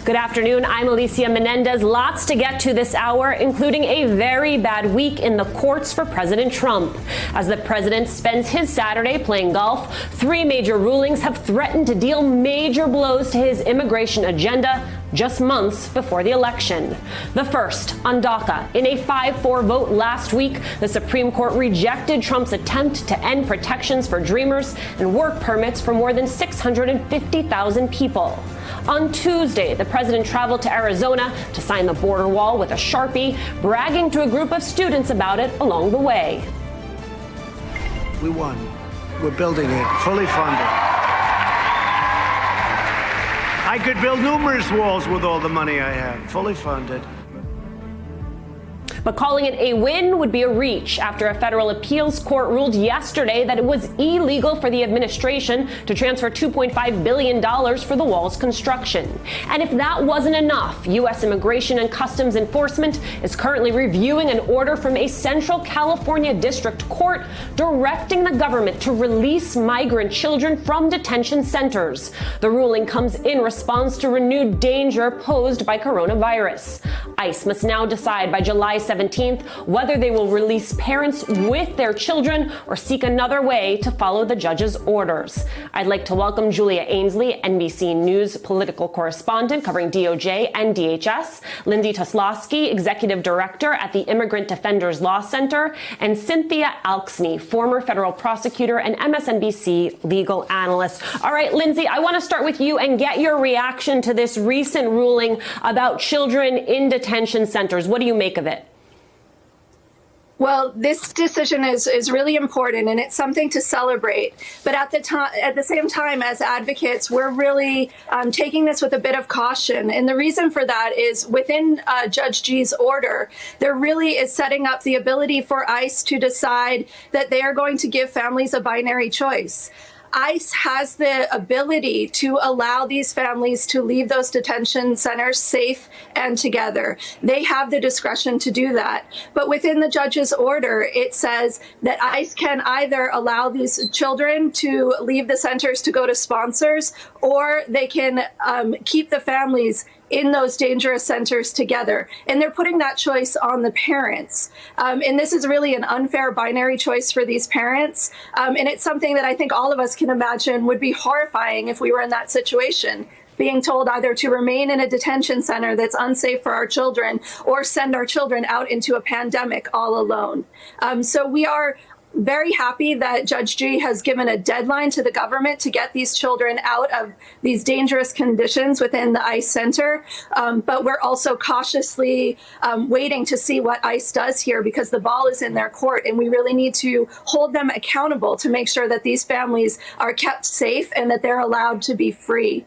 Good afternoon. I'm Alicia Menendez. Lots to get to this hour, including a very bad week in the courts for President Trump. As the president spends his Saturday playing golf, 3 major rulings have threatened to deal major blows to his immigration agenda just months before the election. The first on DACA. In a 5-4 vote last week, the Supreme Court rejected Trump's attempt to end protections for Dreamers and work permits for more than 650,000 people. On Tuesday, the president traveled to Arizona to sign the border wall with a Sharpie, bragging to a group of students about it along the way. We won. We're building it, fully funded. I could build numerous walls with all the money I have, fully funded. But calling it a win would be a reach after a federal appeals court ruled yesterday that it was illegal for the administration to transfer $2.5 billion for the wall's construction. And if that wasn't enough, U.S. Immigration and Customs Enforcement is currently reviewing an order from a Central California district court directing the government to release migrant children from detention centers. The ruling comes in response to renewed danger posed by coronavirus. ICE must now decide by July 17th whether they will release parents with their children or seek another way to follow the judge's orders. I'd like to welcome Julia Ainsley, NBC News political correspondent covering DOJ and DHS, Lindsay Toslowski, Executive Director at the Immigrant Defenders Law Center, and Cynthia Alksny, former federal prosecutor and MSNBC legal analyst. All right, Lindsay, I want to start with you and get your reaction to this recent ruling about children in detention centers. What do you make of it? Well, this decision is really important, and it's something to celebrate. But at the same time, as advocates, we're really taking this with a bit of caution. And the reason for that is within Judge G's order, there really is setting up the ability for ICE to decide that they are going to give families a binary choice. ICE has the ability to allow these families to leave those detention centers safe and together. They have the discretion to do that. But within the judge's order, it says that ICE can either allow these children to leave the centers to go to sponsors, or they can keep the families in those dangerous centers together. And they're putting that choice on the parents. And this is really an unfair binary choice for these parents. And it's something that I think all of us can imagine would be horrifying if we were in that situation, being told either to remain in a detention center that's unsafe for our children or send our children out into a pandemic all alone. So we are very happy that Judge G has given a deadline to the government to get these children out of these dangerous conditions within the ICE center. But we're also cautiously waiting to see what ICE does here, because the ball is in their court, and we really need to hold them accountable to make sure that these families are kept safe and that they're allowed to be free.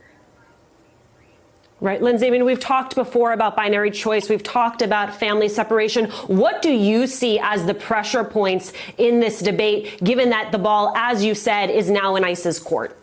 Right, Lindsay, I mean, we've talked before about binary choice. We've talked about family separation. What do you see as the pressure points in this debate, given that the ball, as you said, is now in ICE's court?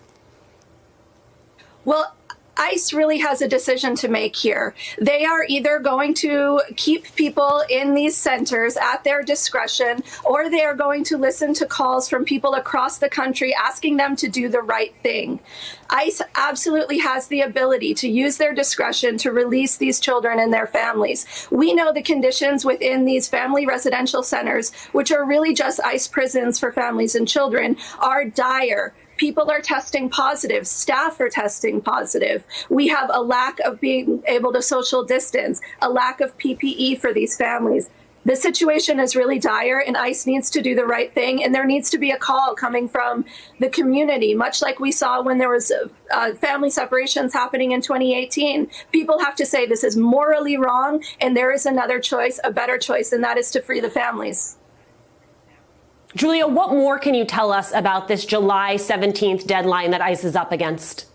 Well, ICE really has a decision to make here. They are either going to keep people in these centers at their discretion, or they are going to listen to calls from people across the country asking them to do the right thing. ICE absolutely has the ability to use their discretion to release these children and their families. We know the conditions within these family residential centers, which are really just ICE prisons for families and children, are dire. People are testing positive. Staff are testing positive. We have a lack of being able to social distance, a lack of PPE for these families. The situation is really dire, and ICE needs to do the right thing. And there needs to be a call coming from the community, much like we saw when there was family separations happening in 2018. People have to say this is morally wrong, and there is another choice, a better choice, and that is to free the families. Julia, what more can you tell us about this July 17th deadline that ICE is up against?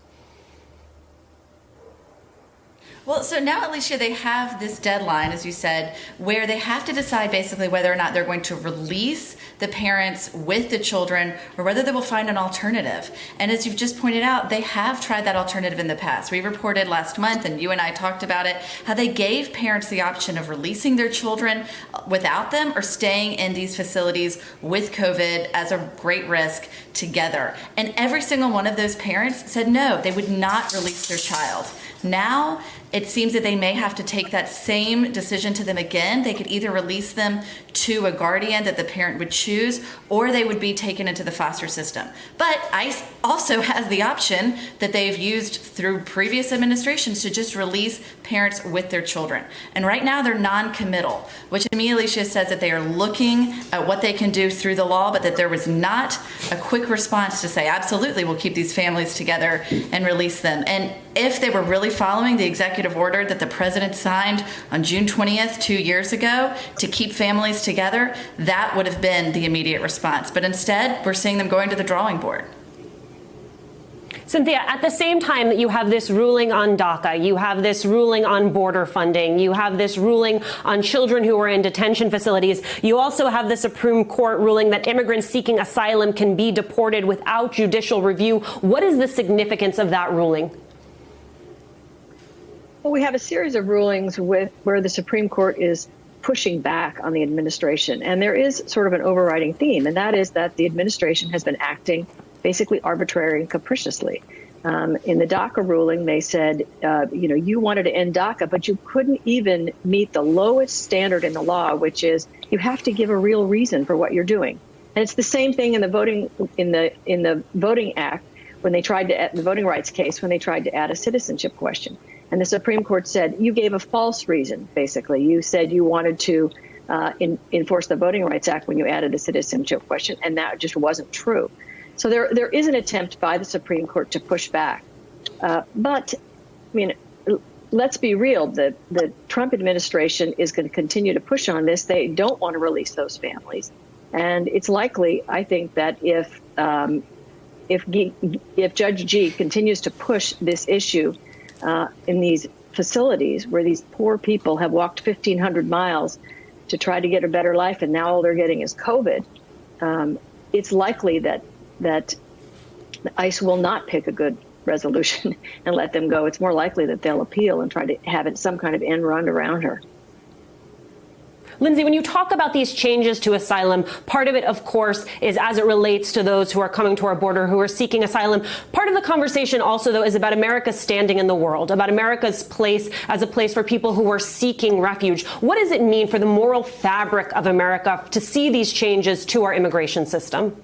Well, so now, Alicia, they have this deadline, as you said, where they have to decide basically whether or not they're going to release the parents with the children or whether they will find an alternative. And as you've just pointed out, they have tried that alternative in the past. We reported last month, and you and I talked about it, how they gave parents the option of releasing their children without them or staying in these facilities with COVID as a great risk together. And every single one of those parents said no, they would not release their child. Now, it seems that they may have to take that same decision to them again. They could either release them to a guardian that the parent would choose, or they would be taken into the foster system. But ICE also has the option that they've used through previous administrations to just release parents with their children. And right now they're non-committal, which to me, Alicia, says that they are looking at what they can do through the law, but that there was not a quick response to say, absolutely, we'll keep these families together and release them. And if they were really following the executive order that the president signed on June 20th, 2 years ago, to keep families together, that would have been the immediate response. But instead, we're seeing them going to the drawing board. Cynthia, at the same time that you have this ruling on DACA, you have this ruling on border funding, you have this ruling on children who are in detention facilities, you also have the Supreme Court ruling that immigrants seeking asylum can be deported without judicial review. What is the significance of that ruling? Well, we have a series of rulings where the Supreme Court is pushing back on the administration. And there is sort of an overriding theme, and that is that the administration has been acting basically arbitrarily and capriciously. In the DACA ruling, they said, you wanted to end DACA, but you couldn't even meet the lowest standard in the law, which is you have to give a real reason for what you're doing. And it's the same thing in the Voting Act when they tried to, the Voting Rights case, when they tried to add a citizenship question. And the Supreme Court said you gave a false reason, basically. You said you wanted to enforce the Voting Rights Act when you added a citizenship question, and that just wasn't true. So there is an attempt by the Supreme Court to push back. But, I mean, let's be real. The Trump administration is going to continue to push on this. They don't want to release those families. And it's likely, I think, that if Judge Gee continues to push this issue in these facilities where these poor people have walked 1,500 miles to try to get a better life, and now all they're getting is COVID, it's likely that ICE will not pick a good resolution and let them go. It's more likely that they'll appeal and try to have some kind of end run around her. Lindsay, when you talk about these changes to asylum, part of it, of course, is as it relates to those who are coming to our border, who are seeking asylum. Part of the conversation also, though, is about America's standing in the world, about America's place as a place for people who are seeking refuge. What does it mean for the moral fabric of America to see these changes to our immigration system?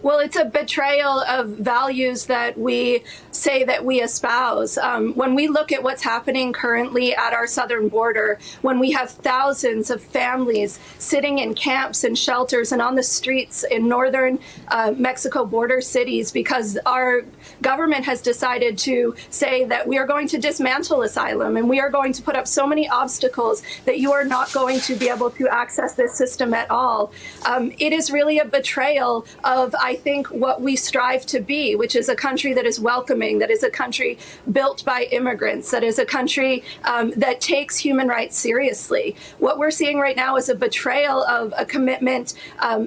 Well, it's a betrayal of values that we say that we espouse. When we look at what's happening currently at our southern border, when we have thousands of families sitting in camps and shelters and on the streets in northern Mexico border cities because our government has decided to say that we are going to dismantle asylum and we are going to put up so many obstacles that you are not going to be able to access this system at all. It is really a betrayal of, I think, what we strive to be, which is a country that is welcoming, that is a country built by immigrants, that is a country that takes human rights seriously. What we're seeing right now is a betrayal of a commitment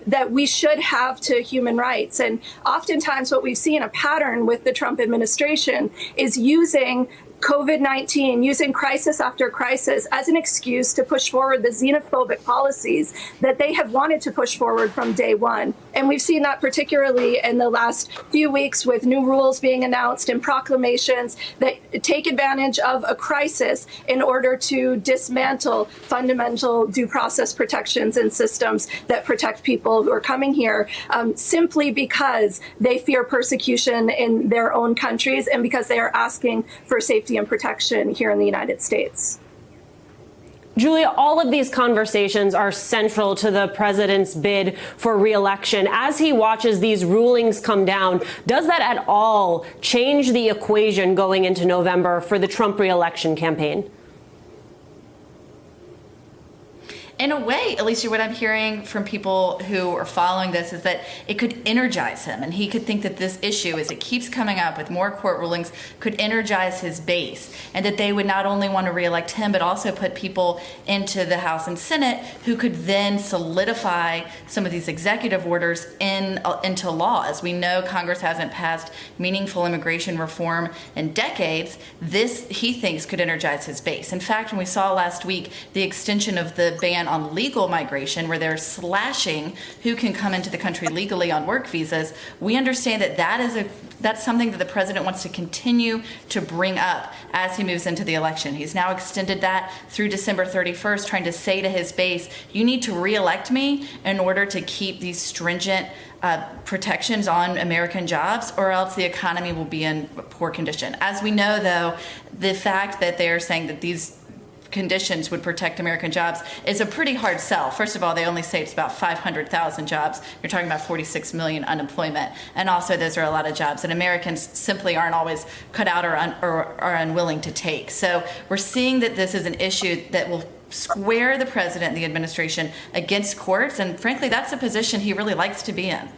that we should have to human rights. And oftentimes what we've seen a pattern with the Trump administration is using COVID-19, using crisis after crisis as an excuse to push forward the xenophobic policies that they have wanted to push forward from day one. And we've seen that particularly in the last few weeks with new rules being announced and proclamations that take advantage of a crisis in order to dismantle fundamental due process protections and systems that protect people who are coming here simply because they fear persecution in their own countries and because they are asking for safety and protection here in the United States. Julia, all of these conversations are central to the president's bid for reelection. As he watches these rulings come down, does that at all change the equation going into November for the Trump reelection campaign? In a way, Alicia, what I'm hearing from people who are following this is that it could energize him, and he could think that this issue, as it keeps coming up with more court rulings, could energize his base, and that they would not only want to reelect him, but also put people into the House and Senate who could then solidify some of these executive orders into law. As we know, Congress hasn't passed meaningful immigration reform in decades. This, he thinks, could energize his base. In fact, when we saw last week the extension of the ban on legal migration, where they're slashing who can come into the country legally on work visas, we understand that that's something that the president wants to continue to bring up as he moves into the election. He's now extended that through December 31st, trying to say to his base, you need to reelect me in order to keep these stringent protections on American jobs, or else the economy will be in poor condition. As we know, though, the fact that they're saying that these conditions would protect American jobs is a pretty hard sell. First of all, they only say it's about 500,000 jobs. You're talking about 46 million unemployment. And also, those are a lot of jobs that Americans simply aren't always cut out or are unwilling to take. So we're seeing that this is an issue that will square the president and the administration against courts. And frankly, that's a position he really likes to be in.